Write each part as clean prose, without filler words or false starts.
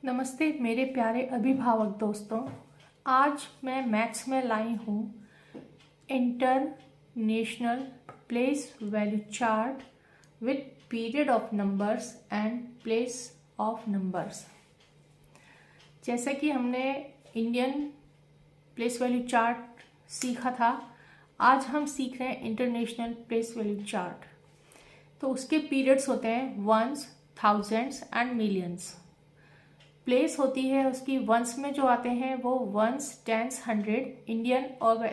नमस्ते मेरे प्यारे अभिभावक दोस्तों। आज मैं मैथ्स में लाई हूँ international place value chart with period of numbers and place of numbers. जैसे कि हमने इंडियन प्लेस वैल्यू चार्ट सीखा था, आज हम सीख रहे हैं इंटरनेशनल प्लेस वैल्यू चार्ट। तो उसके पीरियड्स होते हैं ones, thousands and millions. Place होती है उसकी वंस में जो आते हैं वो वंस, टेंस, हंड्रेड। इंडियन और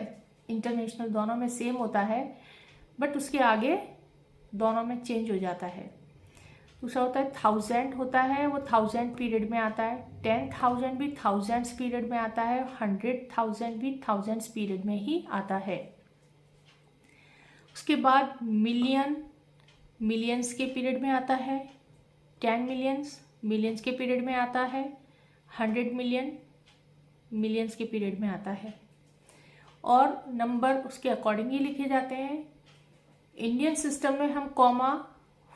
इंटरनेशनल दोनों में सेम होता है, बट उसके आगे दोनों में चेंज हो जाता है। दूसरा होता है थाउजेंड होता है, वो थाउजेंड पीरियड में आता है। 10,000 भी थाउजेंड्स पीरियड में आता है। 100,000 भी थाउजेंड्स पीरियड में ही आता है। उसके बाद मिलियन मिलियंस के पीरियड में आता है। 10 मिलियंस मिलियंस के पीरियड में आता है। 100 मिलियन मिलियंस के पीरियड में आता है। और नंबर उसके अकॉर्डिंग ही लिखे जाते हैं। इंडियन सिस्टम में हम कॉमा,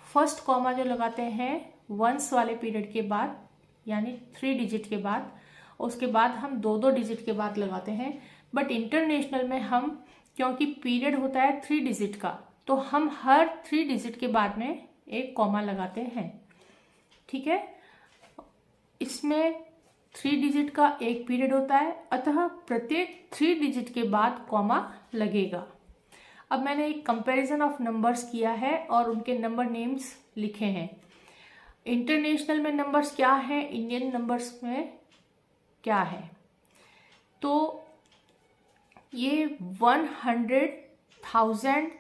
फर्स्ट कॉमा जो लगाते हैं वंस वाले पीरियड के बाद, यानी 3 डिजिट के बाद, उसके बाद हम 2-2 डिजिट के बाद लगाते हैं। बट इंटरनेशनल में हम, क्योंकि पीरियड होता है 3 डिजिट का, तो हम हर 3 डिजिट के बाद में एक कॉमा लगाते हैं। ठीक है, इसमें 3 डिजिट का एक पीरियड होता है, अतः प्रत्येक 3 डिजिट के बाद कॉमा लगेगा। अब मैंने एक कंपैरिजन ऑफ नंबर्स किया है और उनके नंबर नेम्स लिखे हैं। इंटरनेशनल में नंबर्स क्या है, इंडियन नंबर्स में क्या है। तो ये 100,000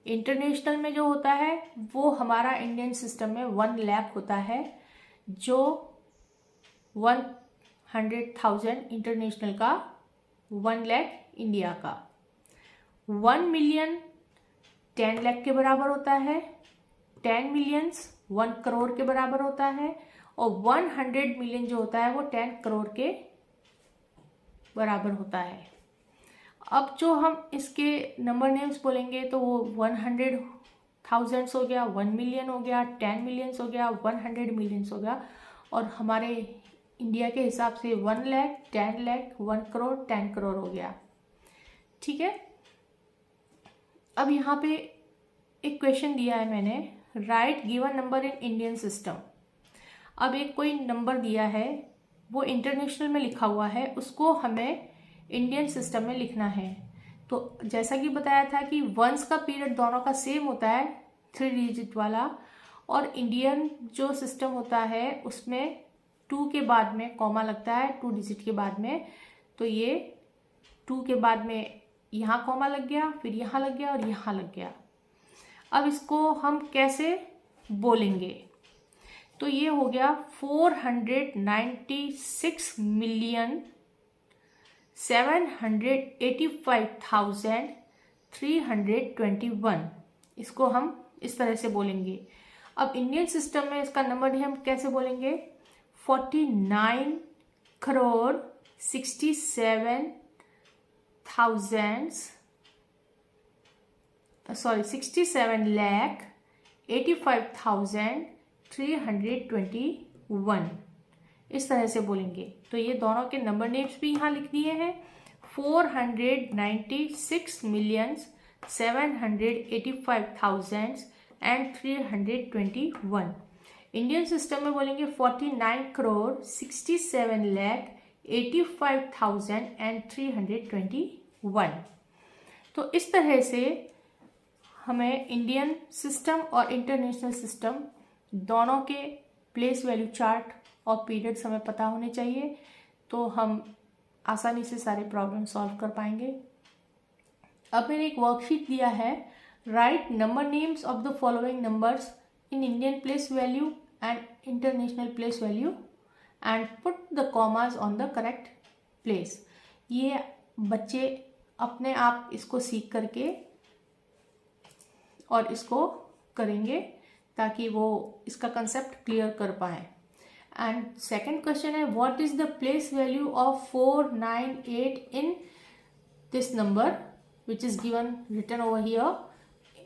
इंटरनेशनल में जो होता है वो हमारा इंडियन सिस्टम में 1 लाख होता है, जो 100,000 इंटरनेशनल का 1 लाख इंडिया का। 1 मिलियन 10 लाख के बराबर होता है। 10 मिलियंस 1 करोड़ के बराबर होता है। और 100 मिलियन जो होता है वो 10 करोड़ के बराबर होता है। अब जो हम इसके नंबर नेम्स बोलेंगे तो वो 100,000 हो गया, 1 मिलियन हो गया, 10 मिलियंस हो गया, 100 मिलियंस हो गया। और हमारे इंडिया के हिसाब से 1 लाख, 10 लाख, 1 करोड़, 10 करोड़ हो गया। ठीक है, अब यहाँ पे एक क्वेश्चन दिया है मैंने, right given number in Indian system. अब एक कोई नंबर दिया है, वो इंटरनेशनल में लिखा हुआ है, उसको हमें इंडियन सिस्टम में लिखना है। तो जैसा कि बताया था कि वंस का पीरियड दोनों का सेम होता है, 3 डिजिट वाला। और इंडियन जो सिस्टम होता है उसमें 2 के बाद में कॉमा लगता है, 2 डिजिट के बाद में। तो ये 2 के बाद में यहाँ कॉमा लग गया, फिर यहाँ लग गया और यहाँ लग गया। अब इसको हम कैसे बोलेंगे, तो ये हो गया 496,785,321। इसको हम इस तरह से बोलेंगे। अब इंडियन सिस्टम में इसका नंबर हम कैसे बोलेंगे, 49 करोड़ 67 लाख 85,321 इस तरह से बोलेंगे। तो ये दोनों के नंबर नेम्स भी यहाँ लिख दिए हैं। 496,785,321। इंडियन सिस्टम में बोलेंगे 49 करोड़ 67 लाख 85,321। तो इस तरह से हमें इंडियन सिस्टम और इंटरनेशनल सिस्टम दोनों के प्लेस वैल्यू चार्ट और पीरियड्स हमें पता होने चाहिए, तो हम आसानी से सारे प्रॉब्लम सॉल्व कर पाएंगे। अब मैंने एक वर्कशीट दिया है, right number names of the following numbers in Indian place value and international place value and put the commas on the correct place. ये बच्चे अपने आप इसको सीख करके और इसको करेंगे ताकि वो इसका कंसेप्ट क्लियर कर पाए। एंड सेकंड क्वेश्चन है, what is the place value of 498 in this number which is given written over here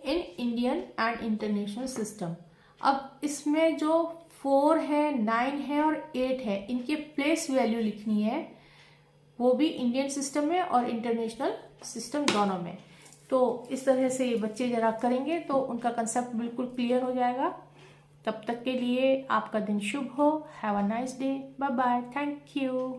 in Indian and international system. अब इसमें जो 4 है, 9 है और 8 है, इनके प्लेस वैल्यू लिखनी है, वो भी इंडियन सिस्टम में और इंटरनेशनल सिस्टम दोनों में। तो इस तरह से ये बच्चे जरा करेंगे तो उनका कंसेप्ट बिल्कुल क्लियर हो जाएगा। तब तक के लिए आपका दिन शुभ हो। Have a nice day. Bye bye. Thank you.